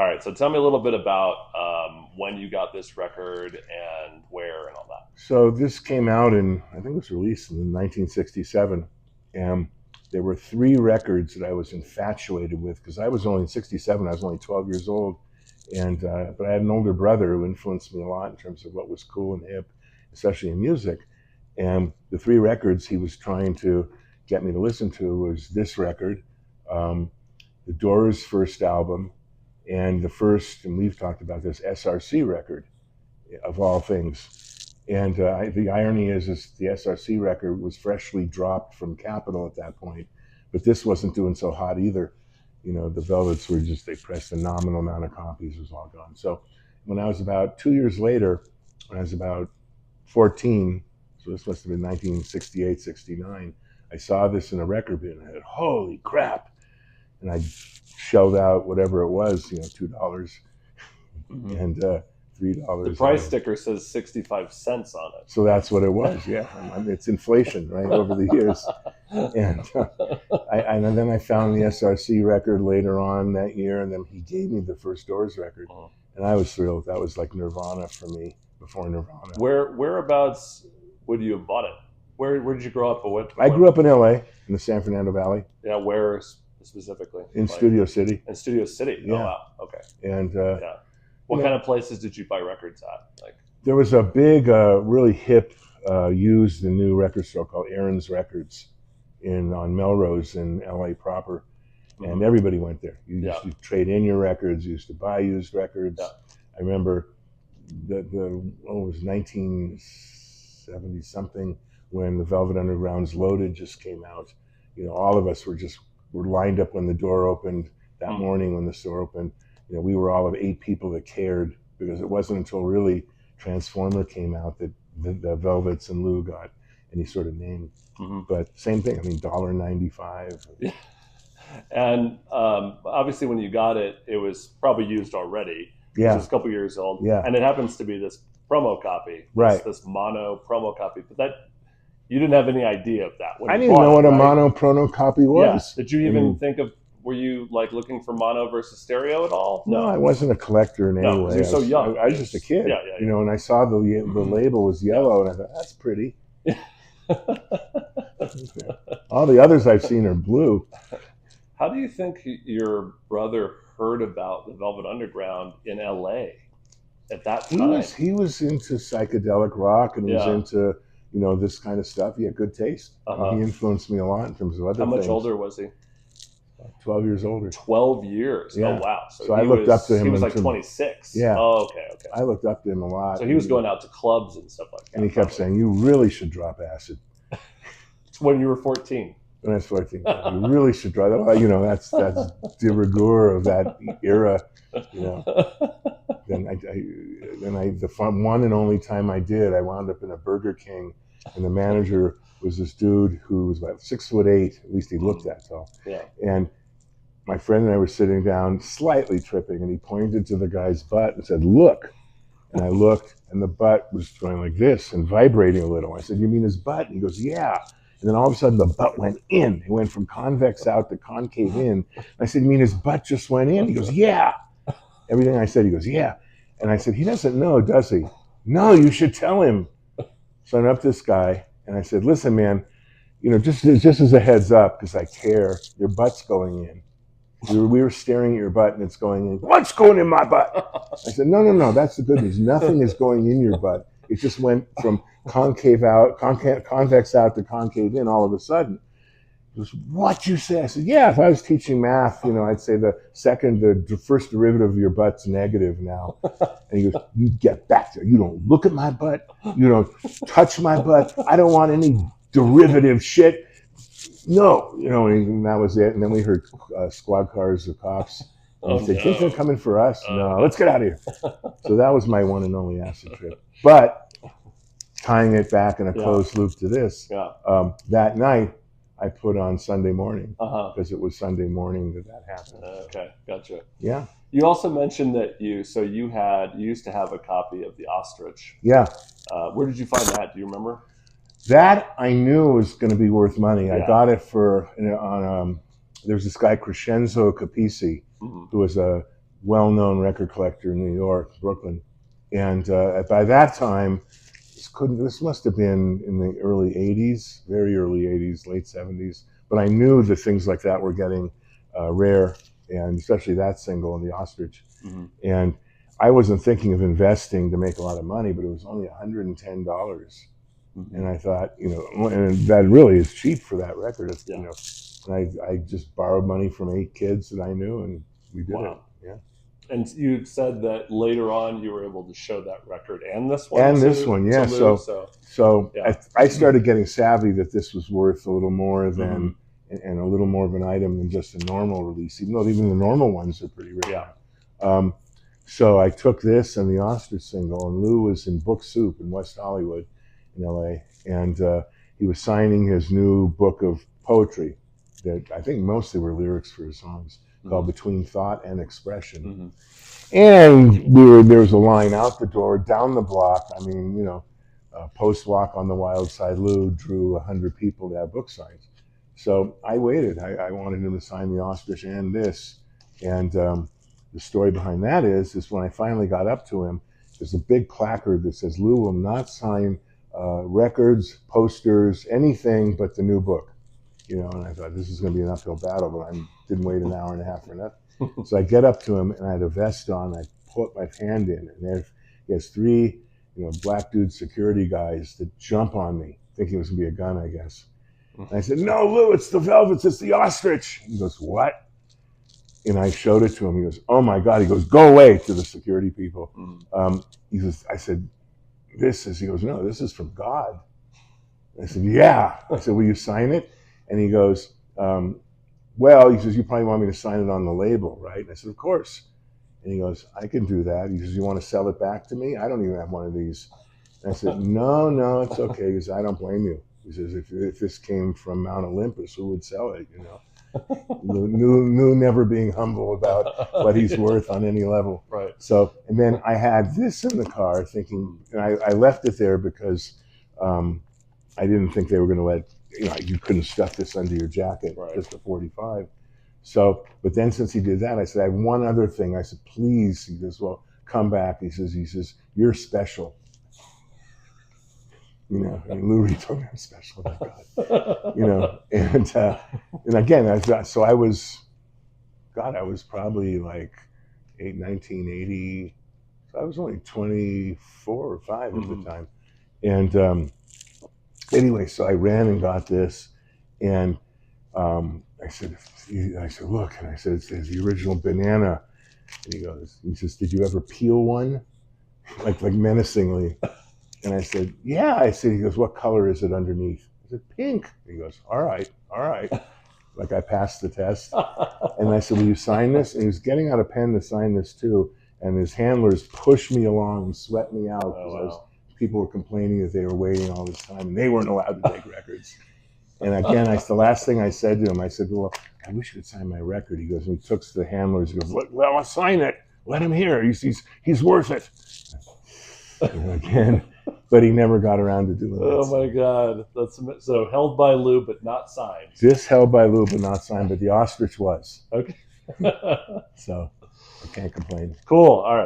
right, so tell me a little bit about when you got this record and where and all that. So this came out I think it was released in 1967, and there were 3 records that I was infatuated with because I was only in 67. I was only 12 years old, and but I had an older brother who influenced me a lot in terms of what was cool and hip, especially in music. And the 3 records he was trying to get me to listen to was this record, the Doors' first album, and the first, and we've talked about this, SRC record, of all things. And the irony is the SRC record was freshly dropped from Capitol at that point, but this wasn't doing so hot either. You know, the Velvets were just, they pressed a nominal amount of copies, it was all gone. So when I was about 2 years later, when I was about 14, so this must have been 1968, 69, I saw this in a record bin. I said, holy crap. And I shelled out whatever it was, you know, $2 and $3. The price sticker says 65 cents on it. So that's what it was, yeah. I mean, it's inflation, right, over the years. And then I found the SRC record later on that year, and then he gave me the first Doors record. And I was thrilled. That was like Nirvana for me, before Nirvana. Whereabouts would you have bought it? Where did you grow up? I grew up in LA, in the San Fernando Valley. Yeah, where specifically? In Studio City. In Studio City? Yeah. Oh, wow. Okay. And yeah. What kind of places did you buy records at? Like, there was a big, really hip, used and new record store called Aaron's Records on Melrose in LA proper. And everybody went there. You used to trade in your records, you used to buy used records. Yeah. I remember it was 1970 something when the Velvet Underground's Loaded just came out. You know, all of us were lined up when the door opened that morning when the store opened. You know, we were all of 8 people that cared, because it wasn't until really Transformer came out that the Velvets and Lou got any sort of name. But same thing, I mean, $1.95. Yeah. And obviously when you got it, it was probably used already. Yeah. It was a couple years old. Yeah. And it happens to be this promo copy. Right. This mono promo copy. But that, you didn't have any idea of that. I didn't know what a mono promo copy was. Yeah. Did you even think of, were you like looking for mono versus stereo at all? No, I wasn't a collector in any way. You're so young. I was just a kid. Yeah. You know, and I saw the label was yellow, and I thought, that's pretty. All the others I've seen are blue. How do you think your brother heard about the Velvet Underground in LA at that time? He was into psychedelic rock, and he was into, you know, this kind of stuff. He had good taste. He influenced me a lot in terms of other things. How much older was he? 12 years older. 12 years? Yeah. Oh, wow. So I looked up to him. He was like 26. Yeah. Oh, okay. I looked up to him a lot. So he was going out to clubs and stuff like that. And he kept saying, you really should drop acid. When you were 14. When I was 14. You really should drop that. Well, you know, that's de rigueur of that era, you know. Then the one and only time I did, I wound up in a Burger King, and the manager was this dude who was about 6'8", at least he looked that tall. Yeah. And my friend and I were sitting down, slightly tripping, and he pointed to the guy's butt and said, look. And I looked, and the butt was going like this and vibrating a little. I said, you mean his butt? And he goes, yeah. And then all of a sudden, the butt went in. It went from convex out to concave in. I said, you mean his butt just went in? He goes, yeah. Everything I said, he goes, yeah. And I said, he doesn't know, does he? No, you should tell him. So I went up to this guy, and I said, listen, man, you know, just as a heads up, because I care, your butt's going in. We were staring at your butt, and it's going in. What's going in my butt? I said, no, that's the good news. Nothing is going in your butt. It just went from convex out to concave in all of a sudden. He goes, what you say? I said, yeah, if I was teaching math, you know, I'd say the first derivative of your butt's negative now. And he goes, you get back there. You don't look at my butt. You don't touch my butt. I don't want any derivative shit. No, you know, and that was it. And then we heard squad cars, the cops. And they think they're coming for us? No, let's get out of here. So that was my one and only acid trip. But tying it back in a closed loop to this, that night I put on Sunday Morning because it was Sunday morning that happened. Okay, gotcha. Yeah. You also mentioned that you used to have a copy of the Ostrich. Yeah. Where did you find that? Do you remember? That I knew was going to be worth money. Yeah. I got it there's this guy Crescenzo Capisi, who was a well-known record collector in New York, Brooklyn. And by that time, this must have been in the early 80s, very early 80s, late 70s. But I knew that things like that were getting rare, and especially that single and the ostrich. Mm-hmm. And I wasn't thinking of investing to make a lot of money, but it was only $110. Mm-hmm. And I thought, you know, and that really is cheap for that record. Yeah. You know, and I just borrowed money from 8 kids that I knew, and we did it. Yeah. And you said that later on you were able to show that record and this one. And this one, yeah. Lou, so yeah. I started getting savvy that this was worth a little more than, mm-hmm. and a little more of an item than just a normal release, even though even the normal ones are pretty rare. Yeah. So I took this and the ostrich single, and Lou was in Book Soup in West Hollywood in LA, and he was signing his new book of poetry that I think mostly were lyrics for his songs, called Between Thought and Expression. Mm-hmm. And there was a line out the door, down the block. I mean, you know, Post Walk on the Wild Side Lou drew 100 people to have book signs. So I waited. I wanted him to sign the ostrich and this. And the story behind that is when I finally got up to him, there's a big placard that says, Lou will not sign records, posters, anything but the new book. You know, and I thought this is going to be an uphill battle, but I didn't wait an hour and a half for nothing. So I get up to him, and I had a vest on. I put my hand in, and he has 3, you know, black dude security guys that jump on me, thinking it was going to be a gun, I guess. And I said, "No, Lou, it's the Velvets, it's the ostrich." He goes, "What?" And I showed it to him. He goes, "Oh my God!" He goes, "Go away," to the security people. He goes, I said, "This is." He goes, "No, this is from God." I said, "Yeah." I said, "Will you sign it?" And he goes, well, he says, "You probably want me to sign it on the label, right?" And I said, "Of course." And he goes, "I can do that." He says, "You want to sell it back to me? I don't even have one of these." And I said, No, it's okay." He says, "I don't blame you." He says, if this came from Mount Olympus, who would sell it, you know? Lou never being humble about what he's worth on any level. Right. So, and then I had this in the car thinking, and I left it there because I didn't think they were going to let, you know, you couldn't stuff this under your jacket, right. Just a 45. So, but then since he did that, I said, "I have one other thing." I said, "Please." He says, "Well, come back." He says, "You're special." You know, and Lou Reed told me I'm special. My God. You know, and again, I was probably like 1980. So I was only 24 or 5 at the time. And anyway, so I ran and got this, and I said, "Look," and I said, "It's the original banana." And he says, "Did you ever peel one?" like menacingly. And I said, "Yeah." I said, he goes, "What color is it underneath?" I said, "Pink." He goes, all right. Like I passed the test. And I said, "Will you sign this?" And he was getting out a pen to sign this too. And his handlers pushed me along and sweat me out because people were complaining that they were waiting all this time and they weren't allowed to take records. And again, the last thing I said to him, I said, "Well, I wish you could sign my record." He goes, and he took to the handlers. He goes, "Well, I'll sign it. Let him hear. He's worth it." And again, but he never got around to doing that. Oh my God, that's so held by Lou, but not signed. This held by Lou, but not signed. But the ostrich was. Okay. So I can't complain. Cool. All right.